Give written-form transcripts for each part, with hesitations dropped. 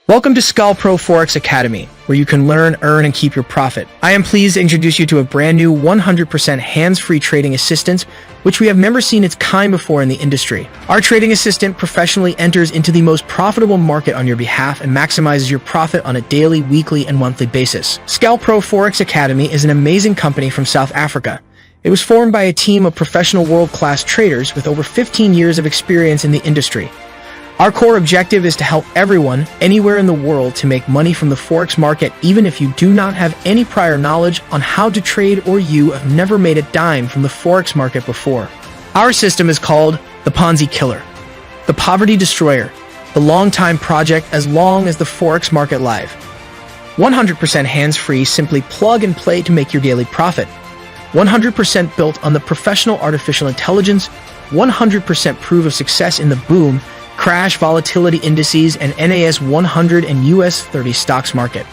Welcome to SCALPro Forex Academy, where you can learn, earn, and keep your profit. I am pleased to introduce you to a brand new 100% hands-free trading assistant, which we have never seen its kind before in the industry. Our trading assistant professionally enters into the most profitable market on your behalf and maximizes your profit on a daily, weekly, and monthly basis. SCALPro Forex Academy is an amazing company from South Africa. It was formed by a team of professional world-class traders with over 15 years of experience in the industry. Our core objective is to help everyone, anywhere in the world, to make money from the Forex market, even if you do not have any prior knowledge on how to trade or you have never made a dime from the Forex market before. Our system is called the Ponzi Killer, the Poverty Destroyer, the long-time project as long as the Forex market live. 100% hands-free, simply plug and play to make your daily profit. 100% built on the professional artificial intelligence, 100% proof of success in the boom, crash, volatility indices, and NAS 100 and US 30 stocks market.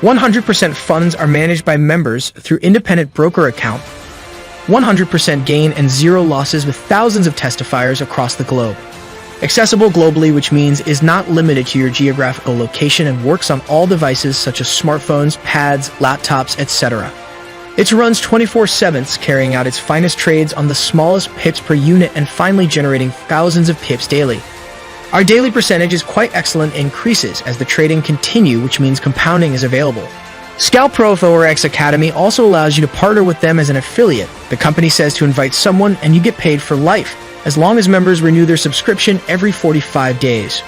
100% funds are managed by members through independent broker account. 100% gain and zero losses with thousands of testifiers across the globe. Accessible globally, which means is not limited to your geographical location and works on all devices such as smartphones, pads, laptops, etc. It runs 24/7, carrying out its finest trades on the smallest pips per unit and finally generating thousands of pips daily. Our daily percentage is quite excellent and increases as the trading continue, which means compounding is available. SCALPro Forex Academy also allows you to partner with them as an affiliate. The company says to invite someone and you get paid for life, as long as members renew their subscription every 45 days.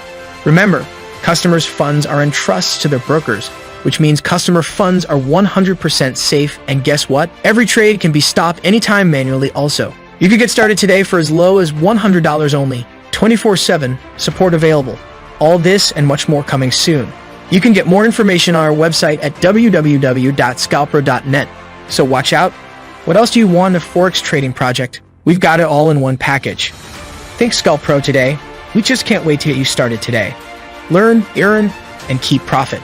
Remember, customers' funds are in trust to their brokers, which means customer funds are 100% safe, and guess what? Every trade can be stopped anytime manually also. You can get started today for as low as $100 only, 24/7, support available. All this and much more coming soon. You can get more information on our website at www.scalpro.net. So watch out. What else do you want in a Forex trading project? We've got it all in one package. Think SCALPro today. We just can't wait to get you started today. Learn, earn, and keep profit.